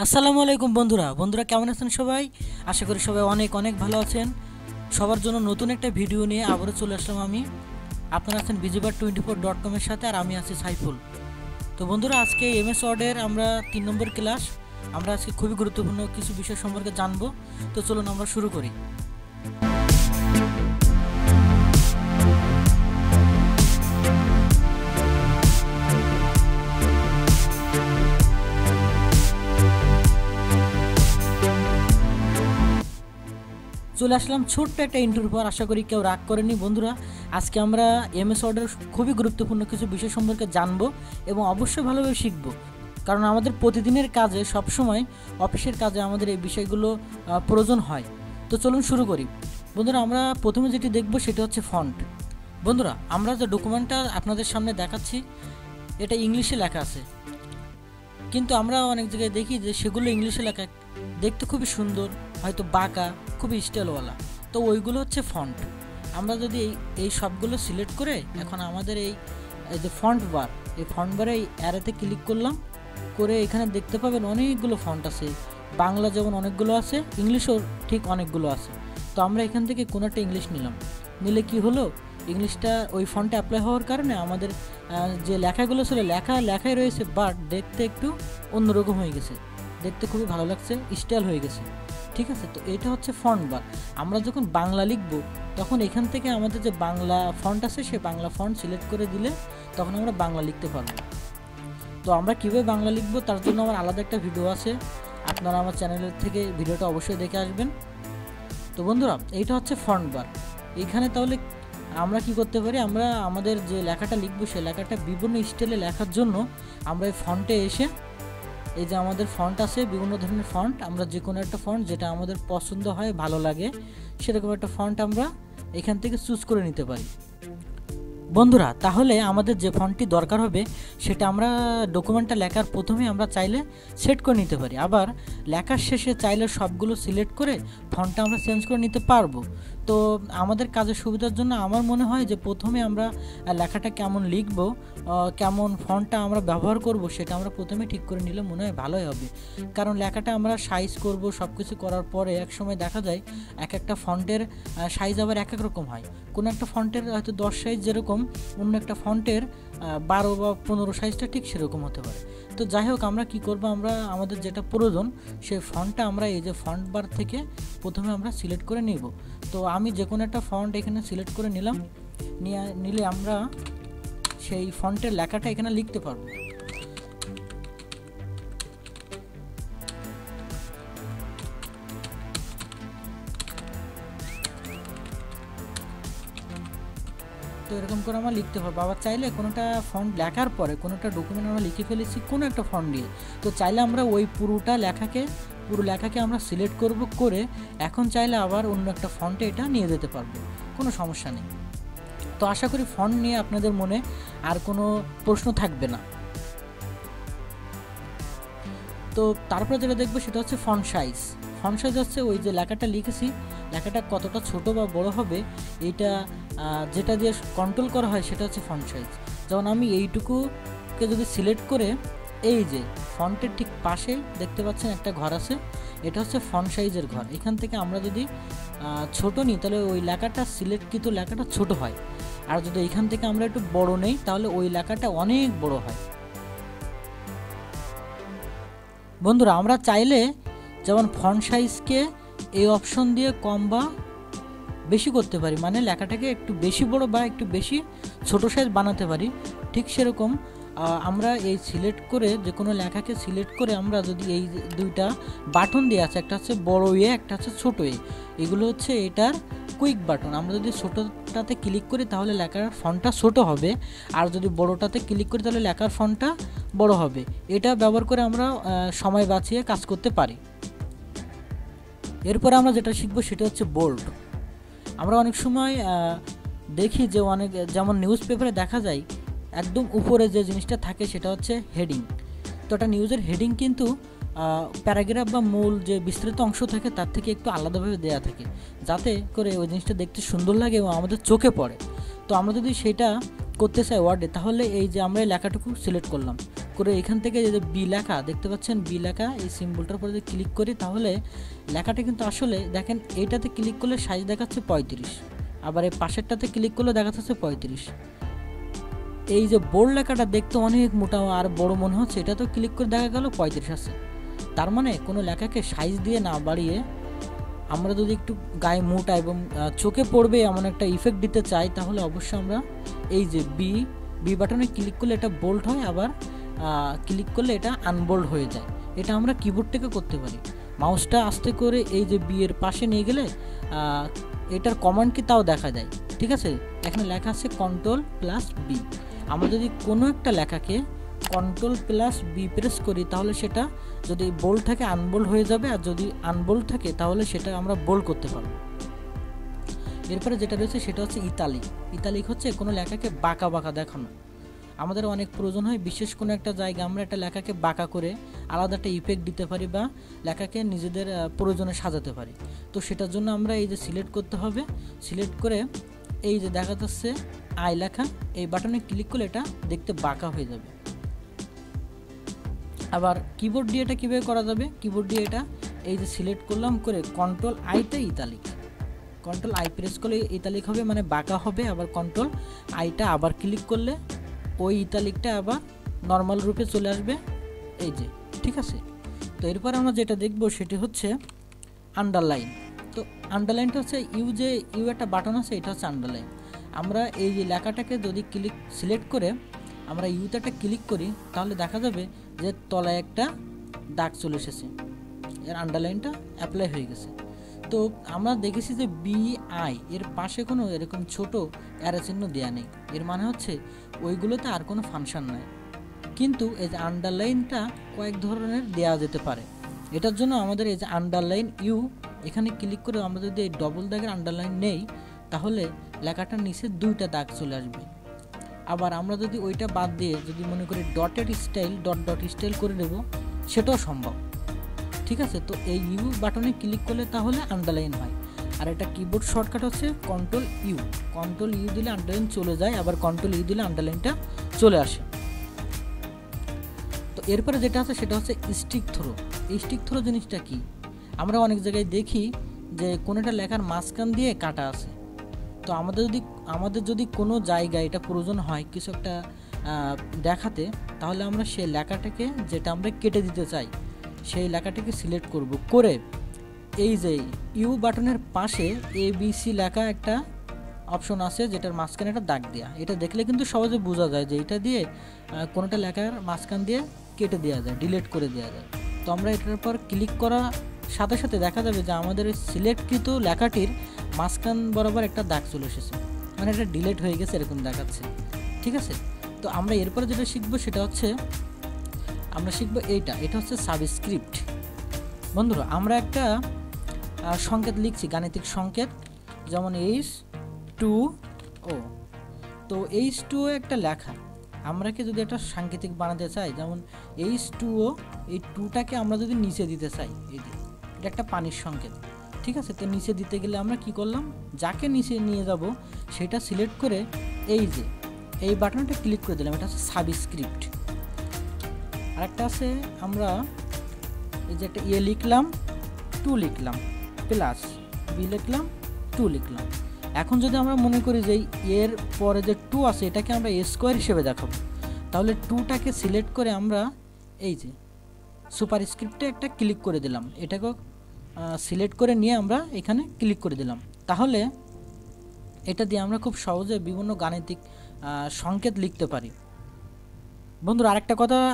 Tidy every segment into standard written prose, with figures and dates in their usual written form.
আসসালামু আলাইকুম বন্ধুরা কেমন আছেন সবাই? আশা করি সবাই অনেক অনেক ভালো আছেন। সবার জন্য নতুন একটা ভিডিও নিয়ে আবারও চলে আসলাম আমি। আপনারা আছেন বিজিবার24.com এর সাথে, আর আমি আছি সাইফুল। তো বন্ধুরা, আজকে এমএস ওয়ার্ডের আমরা 3 নম্বর ক্লাস। আমরা আজকে খুবই গুরুত্বপূর্ণ কিছু বিষয় সম্পর্কে জানবো। তো চলুন আমরা শুরু করি। চলে আসলাম ছোট্ট একটা ইন্টারভিউ পর। আশা করি কেউ রাগ করেনি। বন্ধুরা, আজকে আমরা এমএস ওয়ার্ডের খুবই গুরুত্বপূর্ণ কিছু বিষয় সম্পর্কে জানবো এবং অবশ্যই ভালোভাবে শিখবো, কারণ আমাদের প্রতিদিনের কাজে সবসময় অফিসের কাজে আমাদের এই বিষয়গুলো প্রয়োজন হয়। তো চলুন শুরু করি। বন্ধুরা, আমরা প্রথমে যেটি দেখব সেটা হচ্ছে ফন্ট। বন্ধুরা, আমরা যে ডকুমেন্টটা আপনাদের সামনে দেখাচ্ছি এটা ইংলিশে লেখা আছে, কিন্তু আমরা অনেক জায়গায় দেখি যে সেগুলো ইংলিশে লেখা দেখতে খুবই সুন্দর, হয়তো বাঁকা, খুবই স্টাইলওয়ালা। তো ওইগুলো হচ্ছে ফন্ট। আমরা যদি এই সবগুলো সিলেক্ট করে এখন আমাদের এই যে ফন্ট বার, এই ফন্ট বারে এই অ্যারেতে ক্লিক করলাম, করে এখানে দেখতে পাবেন অনেকগুলো ফন্ট আছে। বাংলা যেমন অনেকগুলো আছে, ইংলিশও ঠিক অনেকগুলো আছে। তো আমরা এখান থেকে কোনো একটা ইংলিশ নিলাম, নিলে কি হলো, ইংলিশটা ওই ফন্টে অ্যাপ্লাই হওয়ার কারণে আমাদের যে লেখাগুলো ছিল লেখাই রয়েছে, বাট দেখতে একটু অন্যরকম হয়ে গেছে, দেখতে খুবই ভালো লাগছে, স্টাইল হয়ে গেছে। ঠিক আছে, তো এটা হচ্ছে ফন্ট বার। আমরা যখন বাংলা লিখব তখন এখান থেকে আমাদের যে বাংলা ফন্ট আছে সে বাংলা ফন্ট সিলেক্ট করে দিলে তখন আমরা বাংলা লিখতে পারবো। তো আমরা কীভাবে বাংলা লিখব তার জন্য আমার আলাদা একটা ভিডিও আছে, আপনারা আমার চ্যানেলের থেকে ভিডিওটা অবশ্যই দেখে আসবেন। তো বন্ধুরা, এইটা হচ্ছে ফন্ট বার। এইখানে তাহলে আমরা কি করতে পারি, আমরা আমাদের যে লেখাটা লিখবো সেই লেখাটা বিভিন্ন স্টাইলে লেখার জন্য আমরা এই ফন্টে এসে, এই যে আমাদের ফন্ট আছে বিভিন্ন ধরনের ফন্ট, আমরা যে কোনো একটা ফন্ট যেটা আমাদের পছন্দ হয়, ভালো লাগে, সেরকম একটা ফন্ট আমরা এখান থেকে চুজ করে নিতে পারি। বন্ধুরা, তাহলে আমাদের যে ফন্টটি দরকার হবে সেটা আমরা ডকুমেন্টটা লেখার প্রথমে আমরা চাইলে সেট করে নিতে পারি, আবার লেখার শেষে চাইলে সবগুলো সিলেক্ট করে ফন্টটা আমরা চেঞ্জ করে নিতে পারবো। তো আমাদের কাজের সুবিধার জন্য আমার মনে হয় যে প্রথমে আমরা লেখাটা কেমন লিখবো, কেমন ফন্টটা আমরা ব্যবহার করব সেটা আমরা প্রথমে ঠিক করে নিলে মনে হয় ভালোই হবে। কারণ লেখাটা আমরা সাইজ করব, সব কিছু করার পরে এক সময় দেখা যায় এক একটা ফন্টের সাইজ আবার এক এক রকম হয়। কোনো একটা ফন্টের হয়তো 10 সাইজ যেরকম, অন্য একটা ফন্টের 12 বা 15 সাইজটা ঠিক সেরকম হতে পারে। তো যাই হোক, আমরা কি করব, আমরা আমাদের যেটা প্রয়োজন সেই ফন্টটা আমরা এই যে ফন্ট বার থেকে প্রথমে আমরা সিলেক্ট করে নিব। তো আমি যে কোনো একটা ফন্ট এখানে সিলেক্ট করে নিলাম, নিলে আমরা সেই ফন্টের লেখাটা এখানে লিখতে পারবো। তো এরকম করে আমরা লিখতে পারবো। আবার চাইলে কোনোটা ফন্ট লেখার পরে কোনোটা ডকুমেন্ট আমরা লিখে ফেলেছি কোনো একটা ফন্ট দিয়ে, তো চাইলে আমরা ওই পুরো লেখাকে আমরা সিলেক্ট করব, করে এখন চাইলে আবার অন্য একটা ফন্টে এটা নিয়ে যেতে পারবো, কোনো সমস্যা নেই। তো আশা করি ফন্ট নিয়ে আপনাদের মনে আর কোনো প্রশ্ন থাকবে না। তো তারপরে যেটা দেখবো সেটা হচ্ছে ফন্ট সাইজ। ফন্ট সাইজ হচ্ছে ওই যে লেখাটা লিখেছি, লেখাটা কতটা ছোট বা বড় হবে এইটা যেটা দিয়ে কন্ট্রোল করা হয় সেটা হচ্ছে ফন্ট সাইজ। যেমন আমি এইটুকুকে যদি সিলেক্ট করে, এই যে ফন্টের ঠিক পাশে দেখতে পাচ্ছেন একটা ঘর আছে, এটা হচ্ছে ফন্ট সাইজের ঘর। এখান থেকে আমরা যদি ছোট নিই তাহলে ওই লেখাটা সিলেক্টকৃত লেখাটা ছোট হয়, আর যদি এখান থেকে আমরা একটু বড় নেই তাহলে ওই লেখাটা অনেক বড় হয়। বন্ধুরা, আমরা চাইলে যেমন ফন্ট সাইজকে এই অপশন দিয়ে কম বা বেশি করতে পারি, মানে লেখাটাকে একটু বেশি বড় বা একটু বেশি ছোট সাইজ বানাতে পারি। ঠিক সেরকম আমরা এই সিলেক্ট করে যে কোনো লেখাকে সিলেক্ট করে আমরা যদি এই দুইটা বাটন দিয়ে আছে, একটা হচ্ছে বড় একটা হচ্ছে ছোট এগুলো হচ্ছে এটার কুইক বাটন। আমরা যদি ছোটোটাতে ক্লিক করি তাহলে লেখার ফন্টটা ছোট হবে, আর যদি বড়টাতে ক্লিক করি তাহলে লেখার ফন্টটা বড় হবে। এটা ব্যবহার করে আমরা সময় বাঁচিয়ে কাজ করতে পারি। এরপরে আমরা যেটা শিখবো সেটা হচ্ছে বোল্ড। আমরা অনেক সময় দেখি যে যেমন নিউজ পেপারে দেখা যায় একদম উপরে যে জিনিসটা থাকে সেটা হচ্ছে হেডিং। তো একটা নিউজের হেডিং কিন্তু প্যারাগ্রাফ বা মূল যে বিস্তৃত অংশ থাকে তার থেকে একটু আলাদাভাবে দেওয়া থাকে, যাতে করে ওই জিনিসটা দেখতে সুন্দর লাগে এবং আমাদের চোখে পড়ে। তো আমরা যদি সেটা করতে চাই ওয়ার্ডে, তাহলে এই যে আমরা এই লেখাটুকু সিলেক্ট করলাম, করে এখান থেকে যে বি লেখা দেখতে পাচ্ছেন, বি লেখা এই সিম্বলটার উপরে যদি ক্লিক করি তাহলে লেখাটা কিন্তু আসলে দেখেন এইটাতে ক্লিক করলে সাইজ দেখাচ্ছে 35, আবার এই পাশেরটাতে ক্লিক করলে দেখাচ্ছে 35। এই যে বোল্ড লেখাটা দেখতে অনেক মোটা আর বড় মনে হচ্ছে, এটা তো ক্লিক করে দেখা গেল 35 আছে। তার মানে কোনো লেখাকে সাইজ দিয়ে না বাড়িয়ে আমরা যদি একটু গায়ে মোটা এবং চোখে পড়বে এমন একটা ইফেক্ট দিতে চাই তাহলে অবশ্যই আমরা এই যে বি বাটনে ক্লিক করলে এটা বোল্ড হয়, আবার ক্লিক করলে এটা আনবোল্ড হয়ে যায়। এটা আমরা কিবোর্ড থেকে করতে পারি। মাউসটা আস্তে করে এই যে বি এর পাশে নিয়ে গেলে এটার কমান্ড কি তাও দেখা যায়। ঠিক আছে, এখানে লেখা আছে Ctrl+B। আমরা যদি কোনো একটা লেখাকে Ctrl+B প্রেস করি তাহলে সেটা যদি বোল্ড থাকে আনবোল্ড হয়ে যাবে, আর যদি আনবোল্ড থাকে তাহলে সেটা আমরা বোল্ড করতে পারবো। এরপরে যেটা রয়েছে সেটা হচ্ছে ইতালিক। ইতালিক হচ্ছে কোনো লেখাকে বাঁকা বাঁকা দেখানো। আমাদের অনেক প্রয়োজন হয়, বিশেষ কোনো একটা জায়গায় আমরা একটা লেখাকে বাঁকা করে আলাদা একটা ইফেক্ট দিতে পারি বা লেখাকে নিজেদের প্রয়োজনে সাজাতে পারি। তো সেটার জন্য আমরা এই যে সিলেক্ট করতে হবে, সিলেক্ট করে এই যে দেখা যাচ্ছে আই লেখা, এই বাটনে ক্লিক করলে এটা দেখতে বাঁকা হয়ে যাবে। আবার কিবোর্ড দিয়ে এটা কীভাবে করা যাবে, কিবোর্ড দিয়ে এটা এই যে সিলেক্ট করলাম করে Ctrl+I-তে ইতালিক, Ctrl+I প্রেস করলে ইতালিক হবে মানে বাঁকা হবে, আবার Ctrl+I-টা আবার ক্লিক করলে ওই ইতালিকটা আবার নর্মাল রূপে চলে আসবে এই যে। ঠিক আছে, তো এরপর আমরা যেটা দেখব সেটি হচ্ছে আন্ডারলাইন। তো আন্ডারলাইনটা হচ্ছে ইউ একটা বাটন আছে, এটা হচ্ছে আন্ডারলাইন। আমরা এই যে লেখাটাকে যদি সিলেক্ট করে আমরা ইউতে একটা ক্লিক করি তাহলে দেখা যাবে যে তলায় একটা দাগ চলে এসেছে, এর আন্ডারলাইনটা অ্যাপ্লাই হয়ে গেছে। তো আমরা দেখেছি যে BI এর পাশে কোনো এরকম ছোট অ্যারো চিহ্ন দেওয়া নেই, এর মানে হচ্ছে ওইগুলোতে আর কোনো ফাংশন নাই। কিন্তু এই যে আন্ডারলাইনটা কয়েক ধরনের দেওয়া যেতে পারে। এটার জন্য আমাদের এই যে আন্ডারলাইন ইউ এখানে ক্লিক করে আমরা যদি এই ডবল দাগের আন্ডারলাইন নেই তাহলে লেখাটার নিচে দুইটা দাগ চলে আসবে। আবার আমরা যদি ওইটা বাদ দিয়ে যদি মনে করি ডট স্টাইল করে দেব সেটাও সম্ভব। ঠিক আছে, তো এই ইউ বাটনে ক্লিক করলে তাহলে আন্ডারলাইন হয়। আর এটা কিবোর্ড শর্টকাট হচ্ছে Ctrl+U দিলে আন্ডারলাইন চলে যায়, আবার Ctrl+U দিলে আন্ডারলাইনটা চলে আসে। তো এরপরে যেটা আছে সেটা হচ্ছে স্টিক থ্রো। এই স্টিক থ্রো জিনিসটা কি, আমরা অনেক জায়গায় দেখি যে কোনোটা লেখার মাঝখান দিয়ে কাটা আছে। তো আমাদের যদি কোনো জায়গায় এটা প্রয়োজন হয় কিছু একটা দেখাতে, তাহলে আমরা সেই লেখাটাকে যেটা আমরা কেটে দিতে চাই সেই লেখাটাকে সিলেক্ট করব, করে এই যে ইউ বাটনের পাশে ABC লেখা একটা অপশন আছে যেটার মাঝখানে একটা দাগ দেওয়া, এটা দেখলে কিন্তু সহজে বোঝা যায় যে এটা দিয়ে কোনোটা লেখার মাঝখান দিয়ে কেটে দেওয়া যায়, ডিলিট করে দেওয়া যায়। তো আমরা এটার পর ক্লিক করা সাথে সাথে দেখা যাবে যে আমাদের সিলেক্টকৃত লেখাটির মাঝখান বরাবর একটা দাগ চলে এসেছে, মানে এটা ডিলিট হয়ে গেছে এরকম দেখাচ্ছে। ঠিক আছে, তো আমরা এরপরে যেটা শিখবো সেটা হচ্ছে আমরা শিখবো এটা হচ্ছে সাবস্ক্রিপ্ট। বন্ধুরা, আমরা একটা সংকেত লিখছি, গাণিতিক সংকেত, যেমন H2O। তো H2O একটা লেখা, আমরা কি যদি একটা সাংকেতিক বানাতে চাই, যেমন H2O, এই 2টাকে আমরা যদি নিচে দিতে চাই, এটা একটা পানির সংকেত। ঠিক আছে, তো নিচে দিতে গেলে আমরা কি করলাম, যাকে নিচে নিয়ে যাব সেটা সিলেক্ট করে এই যে এই বাটনটা ক্লিক করে দিলাম, এটা হচ্ছে সাবস্ক্রিপ্ট। আরেকটা আছে, আমরা এই যে একটা লিখলাম, 2 লিখলাম, প্লাস বি লিখলাম, 2 লিখলাম। এখন যদি আমরা মনে করি যে এর পরে যে 2 আছে এটাকে আমরা স্কোয়ার হিসেবে দেখাবো, তাহলে 2টাকে সিলেক্ট করে আমরা এই যে সুপারস্ক্রিপ্টে একটা ক্লিক করে দিলাম, এটাকেও সিলেক্ট করে নিয়ে আমরা এখানে ক্লিক করে দিলাম। তাহলে এটা দিয়ে আমরা খুব সহজে বিভিন্ন গাণিতিক সংকেত লিখতে পারি। বন্ধুরা,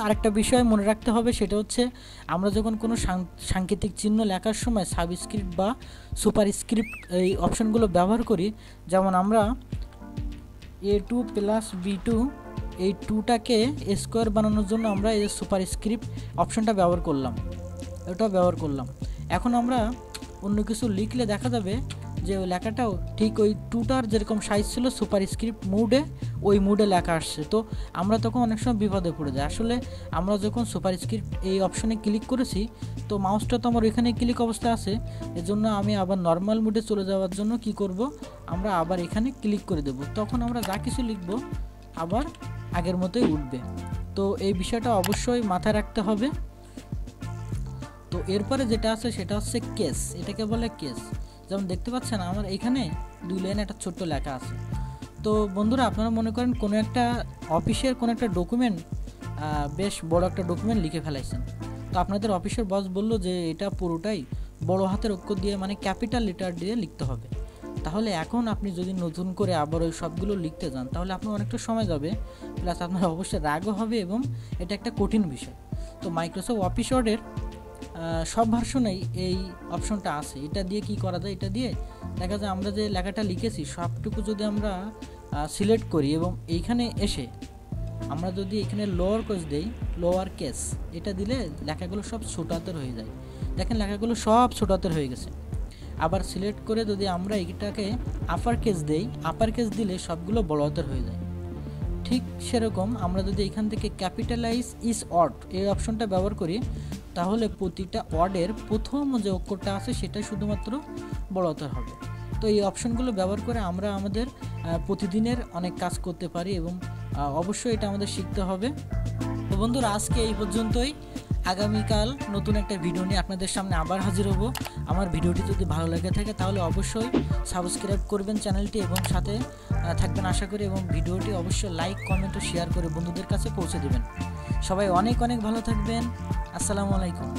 আরেকটা বিষয় মনে রাখতে হবে, সেটা হচ্ছে আমরা যখন কোনো সাংকেতিক চিহ্ন লেখার সময় সাবস্ক্রিপ্ট বা সুপারস্ক্রিপ্ট এই অপশনগুলো ব্যবহার করি, যেমন আমরা A2 + B2 এই 2টাকে স্কোয়ার বানানোর জন্য আমরা এই সুপারস্ক্রিপ্ট অপশনটা ব্যবহার করলাম, এটাও ব্যবহার করলাম। এখন আমরা অন্য কিছু লিখলে দেখা যাবে যে ওই লেখাটাও ঠিক ওই 2টার যেরকম সাইজ ছিল সুপারস্ক্রিপ্ট মোডে, ওই মোডে লেখা আসছে। তো আমরা তখন অনেক সময় বিপদে পড়ে যাই। আসলে আমরা যখন সুপারস্ক্রিপ্ট এই অপশনে ক্লিক করেছি, তো মাউসটা তো আমার ওইখানে ক্লিক অবস্থা আছে, এজন্য আমি আবার নর্মাল মোডে চলে যাওয়ার জন্য কি করব, আমরা আবার এখানে ক্লিক করে দেব, তখন আমরা যা কিছু লিখব আবার আগের মতোই উঠবে। তো এই বিষয়টা অবশ্যই মাথায় রাখতে হবে। তো এরপরে যেটা আছে সেটা হচ্ছে কেস, এটাকে বলে কেস। যেমন দেখতে পাচ্ছেন আমার এইখানে 2 লাইনে একটা ছোট্ট লেখা আছে। তো বন্ধুরা আপনারা মনে করেন কোনো একটা অফিসের কোনো একটা ডকুমেন্ট, বেশ বড় একটা ডকুমেন্ট লিখে ফেলাইছেন। তো আপনাদের অফিসের বস বলল যে এটা পুরোটাই বড় হাতের অক্ষর দিয়ে মানে ক্যাপিটাল লেটার দিয়ে লিখতে হবে। তাহলে এখন আপনি যদি নতুন করে আবার ওই সবগুলো লিখতে যান তাহলে আপনার অনেকটা সময় যাবে, প্লাস আপনার অবশ্যই রাগও হবে এবং এটা একটা কঠিন বিষয়। তো মাইক্রোসফট অফিস ওয়ার্ডের সব ভার্সনেই এই অপশনটা আছে। এটা দিয়ে কি করা যায়, এটা দিয়ে দেখা যায় আমরা যে লেখাটা লিখেছি সবটুকু যদি আমরা সিলেক্ট করি এবং এইখানে এসে আমরা যদি এখানে লোয়ার কেস দেই, লোয়ার কেস এটা দিলে লেখাগুলো সব ছোট হাতের হয়ে যায়। দেখেন লেখাগুলো সব ছোট হাতের হয়ে গেছে। আবার সিলেক্ট করে যদি আমরা এটাকে আপার কেস দেই, আপার কেস দিলে সবগুলো বড় হাতের হয়ে যায়। ঠিক সেরকম আমরা যদি এখান থেকে ক্যাপিটালাইজ ইজ ওয়ার্ড এই অপশনটা ব্যবহার করি তাহলে প্রতিটা ওয়ার্ডের প্রথম যে অক্ষরটা আছে সেটা শুধুমাত্র বড় হাতের হবে। তো এই অপশনগুলো ব্যবহার করে আমরা আমাদের প্রতিদিনের অনেক কাজ করতে পারি এবং অবশ্যই এটা আমাদের শিখতে হবে। তো বন্ধুরা আজকে এই পর্যন্তই। আগামীকাল নতুন একটা ভিডিও নিয়ে আপনাদের সামনে আবার হাজির হব। আমার ভিডিওটি যদি ভালো লেগে থাকে তাহলে অবশ্যই সাবস্ক্রাইব করবেন চ্যানেলটি এবং সাথে থাকবেন আশা করি, এবং ভিডিওটি অবশ্যই লাইক কমেন্ট ও শেয়ার করে বন্ধুদের কাছে পৌঁছে দেবেন। সবাই অনেক অনেক ভালো থাকবেন। আসসালামু আলাইকুম।